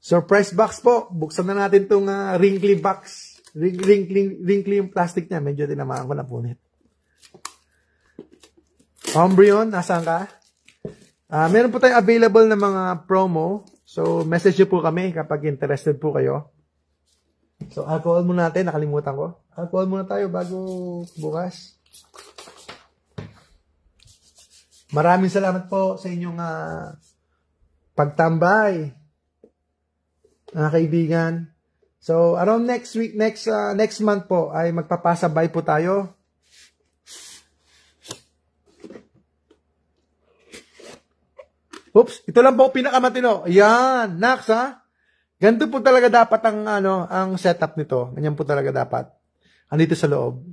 Surprise box po. Buksan na natin itong wrinkly box. Wrinkly yung plastic niya. Medyo tinamaan ko na punit. Umbreon, nasaan ka? Meron po tayong available na mga promo. So, message nyo po kami kapag interested po kayo. So, alcohol muna natin. Nakalimutan ko. Alcohol muna tayo bago bukas. Maraming salamat po sa inyong pagtambay, mga kaibigan. So, around next week, next month po, ay magpapasabay po tayo. Oops, ito lang po pinakamatino. Ayan, Nax ha. Ganito po talaga dapat ang setup nito. Ganyan po talaga dapat. Andito sa loob.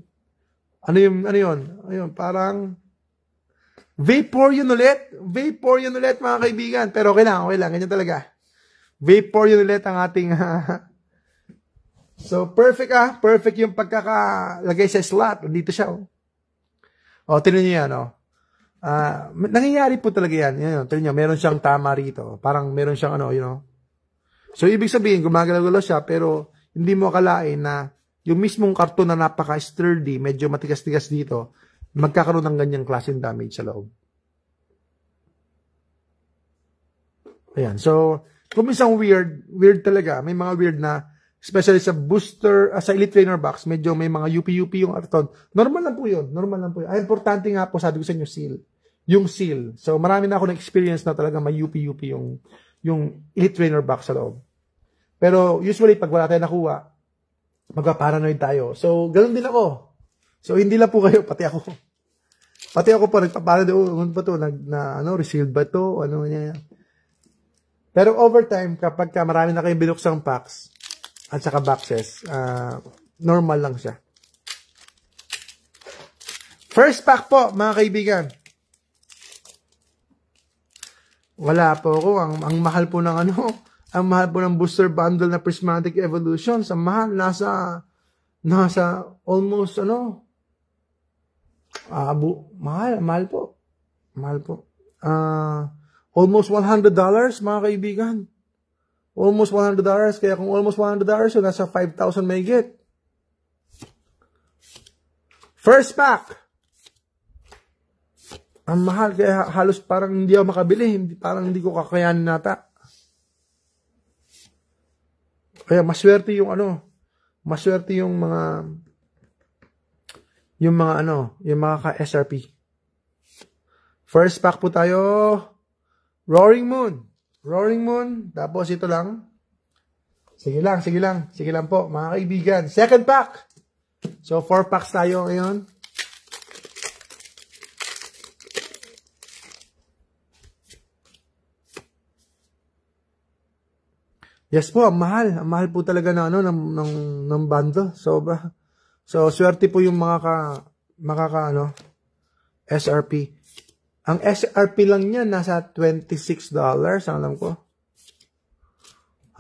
Ano yun? Ayun, parang vapor yun ulit. Vapor yun ulit, mga kaibigan. Pero okay lang. Ganyan talaga. Vapor yun ulit ang ating so, perfect Perfect yung pagkakalagay sa slot. Dito siya, tinan nyo yan, nangyayari po talaga yan. Tinan nyo, meron siyang tama rito. Parang meron siyang So, ibig sabihin, gumagalaw-galaw siya, pero hindi mo akalain na yung mismong karton na napaka-sturdy, medyo matigas-tigas dito, magkakaroon ng ganyang klaseng damage sa loob. Ayan. So, kung isang weird talaga, may mga weird na, especially sa booster, sa Elite Trainer box, medyo may mga UP-UP yung karton. Normal lang po yun. Ay, importante nga po, sabi ko sa inyo, seal. Yung seal. So, marami na ako na-experience na talaga may UP-UP yung Elite Trainer box sa loob. Pero, usually, pag wala tayo nakuha, magpa-paranoid tayo. So, ganun din ako. So, hindi lang po kayo, pati ako. Pati ako po, nagpa-paranoid, ano ba to? Resealed ba to? Ano niya? Pero, over time, kapag marami na kayong binuksang packs, at saka boxes, normal lang siya. First pack po, mga kaibigan. Wala po ako. Ang mahal po ng ang mahal po ng booster bundle na Prismatic Evolutions. Ang mahal, nasa almost, mahal po. Almost $100, mga kaibigan. Almost $100. Kaya kung almost $100, so nasa 5,000 may get. First pack. Ang mahal, kaya halos parang hindi ako makabili. Parang hindi ko kakayanin nata. Kaya maswerte yung mga ka-SRP. First pack po tayo. Roaring Moon. Tapos ito lang. Sige lang po, mga kaibigan. Second pack. So, 4 packs tayo ngayon. Yes po, ang mahal. Ang mahal po talaga ng bundle. So, swerte po yung SRP. Ang SRP lang niya nasa $26, ang alam ko.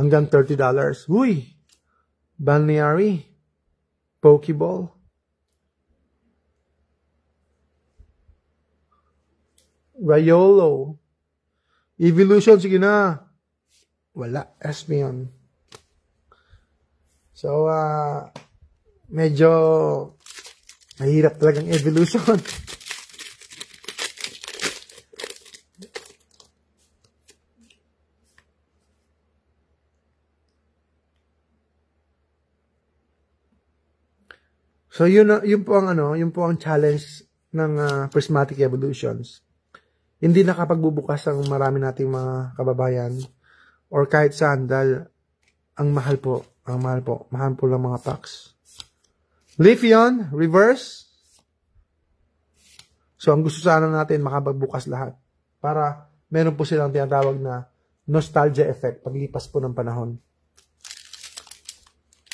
Hanggang $30. Uy! Balneary. Pokeball. Riolo. Evolution, sige na. Wala. Espeon. So, medyo mahirap talagang evolution. So, yun po ang challenge ng Prismatic Evolutions. Hindi nakapagbubukas ang marami nating mga kababayan or kahit saan dahil ang mahal po lang mga packs. Leafeon, reverse. So, ang gusto sana natin makapagbukas lahat para meron po silang tinatawag na nostalgia effect paglipas po ng panahon.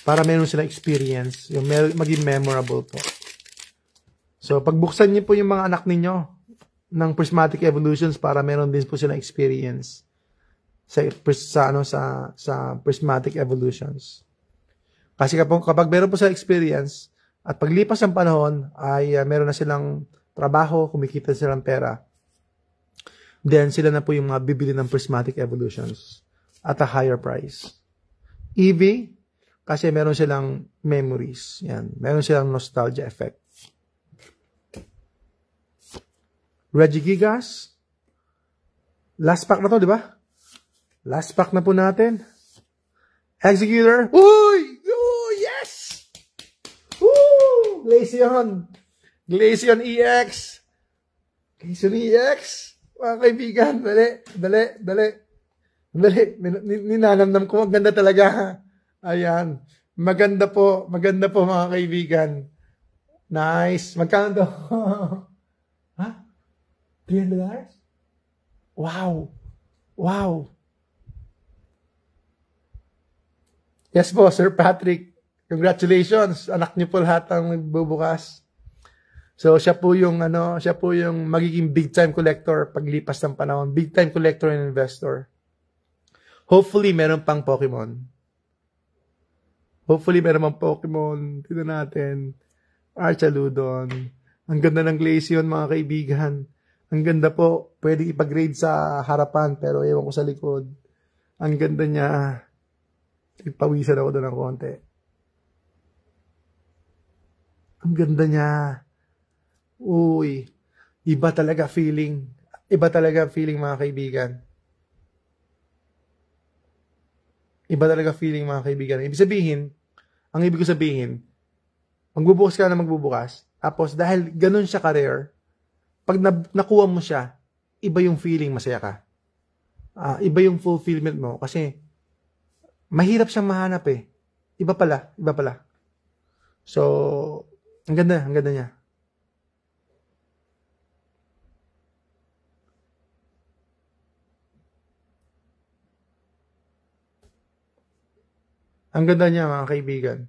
Para meron silang experience, yung maging memorable po. So, pagbuksan niyo po yung mga anak ninyo ng Prismatic Evolutions para meron din po silang experience sa Prismatic Evolutions. Kasi kapag meron po silang experience at paglipas ng panahon ay meron na silang trabaho, kumikita silang pera, then sila na po yung mga bibili ng Prismatic Evolutions. at a higher price. EV, kasi meron silang memories. Yan. Meron silang nostalgia effect. Regigigas. Last pack na to, di ba? Last pack na po natin. Executor. Uy! Oh, yes! Woo! Glaceon. Glaceon EX. Glaceon EX. Mga kaibigan, dali. Ninanamnam ko, maganda talaga. Ayan. Maganda po mga kaibigan. Nice. Magkano to? Ha? $300? Wow. Yes po, Sir Patrick. Congratulations. Anak niyo po lahat ang magbubukas. So, siya po yung magiging big time collector paglipas ng panahon. Big time collector and investor. Hopefully, meron pang Pokemon. Tignan natin. Archaludon. Ang ganda ng Glaceon, mga kaibigan. Ang ganda po. Pwede ipag-grade sa harapan, pero ewan ko sa likod. Ang ganda niya. Ipawisan ako doon ng konti. Ang ganda niya. Uy. Iba talaga feeling. Mga kaibigan. Ang ibig ko sabihin, magbubukas ka na magbubukas, tapos dahil ganun siya ka-rare, pag nakuha mo siya, iba yung feeling, masaya ka. Iba yung fulfillment mo, kasi mahirap siyang mahanap eh. Iba pala. So, ang ganda niya. Ang ganda niya, mga kaibigan.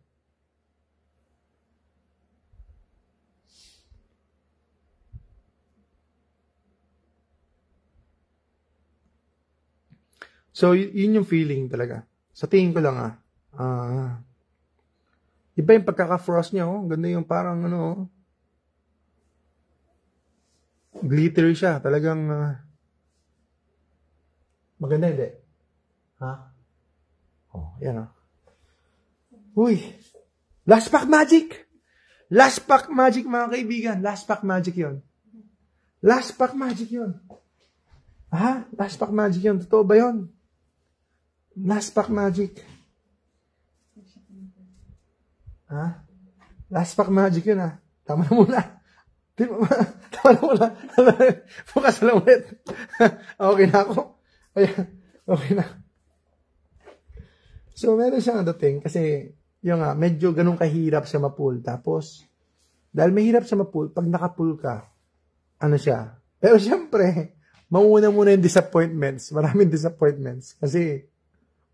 So, yun yung feeling talaga. Sa tingin ko lang iba yung pagkaka-frost niya, oh. Ganda yung parang, glittery siya. Talagang, maganda, hindi? Ha? Oh, yan, Uy! Last pack magic! Last pack magic, mga kaibigan. Last pack magic yun. Last pack magic yun. Totoo ba yun? Last pack magic. Last pack magic yun, Tama na muna. Bukas lang ulit. Okay na ako. Ayan. Okay na. So, meron siyang dating kasi medyo ganun kahirap siya ma-pull. Tapos, dahil mahirap siya ma-pull, pag naka-pull ka, siya. Pero syempre, mauna muna yung disappointments. Maraming disappointments. Kasi,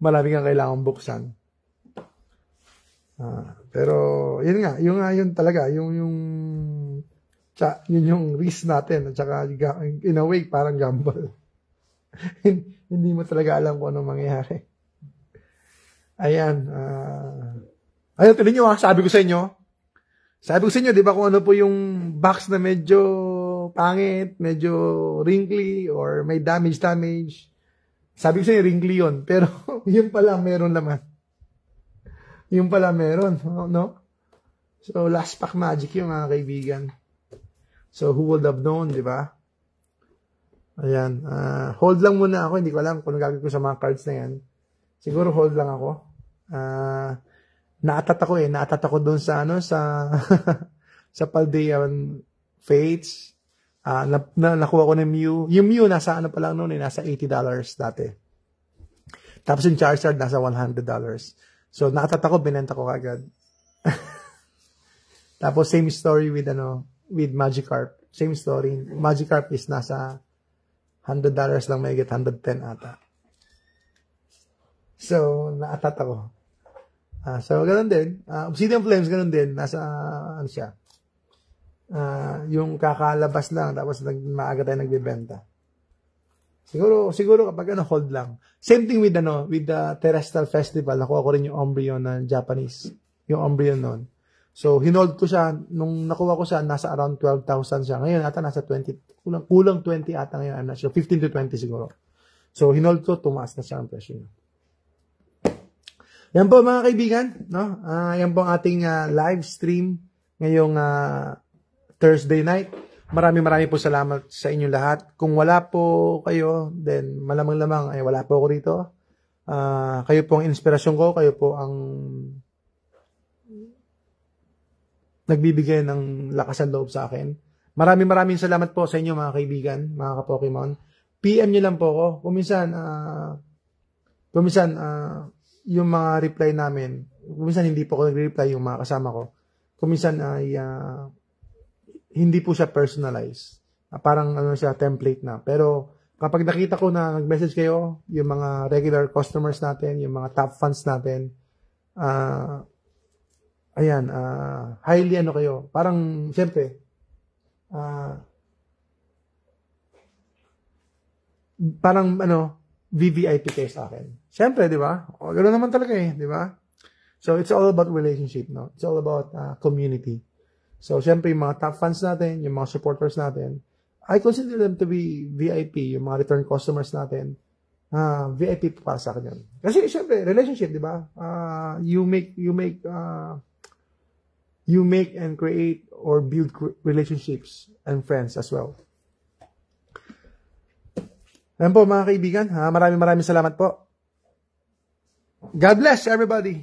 marami kang kailangang buksan. Pero, yun talaga. Yun yung risk natin. At saka, in a way, parang gamble. Hindi mo talaga alam kung anong mangyayari. Ayan. Tignan nyo, sabi ko sa inyo, di ba kung ano po yung box na medyo pangit, medyo wrinkly, or may damage. Sabi ko sa inyo, wrinkly yun. Pero, yun pala, meron naman. No? So, last pack magic yung mga kaibigan. So, who would have known, di ba? Ayan. Hold lang muna ako. Hindi ko alam kung ano gagawin ko sa mga cards na yan. Siguro hold lang ako. Naatat ako doon sa sa Paldean Fates. Nakuha ko ng Mew. Yung Mew nasa pa lang noon, nasa $80 dati. Tapos yung Charizard nasa $100. So naatat ako, binenta ko agad. Tapos same story with Magikarp. Same story. Magikarp is nasa $100 lang, may get 110 ata. So naatat ako. So, ganun din. Obsidian Flames, ganun din. Nasa, siya. Yung kakalabas lang, tapos maaga tayo nagbibenta. Siguro kapag hold lang. Same thing with the Terrestrial Festival. Nakuha ko rin yung Umbreon na Japanese. Yung Umbreon nun. So, hinold ko siya. Nung nakuha ko siya, nasa around 12,000 siya. Ngayon, ata nasa 20, kulang 20 ata ngayon. I'm not sure. 15 to 20 siguro. So, hinold ko, tumaas na siya ang presyo niya. Yan po mga kaibigan, no? Yan po ang ating live stream ngayong Thursday night. Maraming po salamat sa inyong lahat. Kung wala po kayo, then malamang-lamang ay wala po ako rito. Kayo po ang inspirasyon ko, kayo po ang nagbibigay ng lakas ng loob sa akin. Maraming salamat po sa inyo mga kaibigan, mga ka-Pokemon. PM nyo lang po ako. Kuminsan, yung mga reply namin, kuminsan hindi po ako nagre-reply yung mga kasama ko. Kuminsan ay hindi po siya personalized. Parang siya template na. Pero kapag nakita ko na nag-message kayo, yung mga regular customers natin, yung mga top fans natin, ayan, highly kayo. Parang, siyempre, parang VVIP kayo sa akin. Siyempre, di ba? Ganoon naman talaga di ba? So, it's all about relationship, no? It's all about community. So, siyempre, yung mga top fans natin, yung mga supporters natin, I consider them to be VIP, yung mga return customers natin. VIP para sa akin yun. Kasi, siyempre, relationship, di ba? You make and create or build relationships and friends as well. Ayan po mga kaibigan, maraming salamat po. God bless everybody.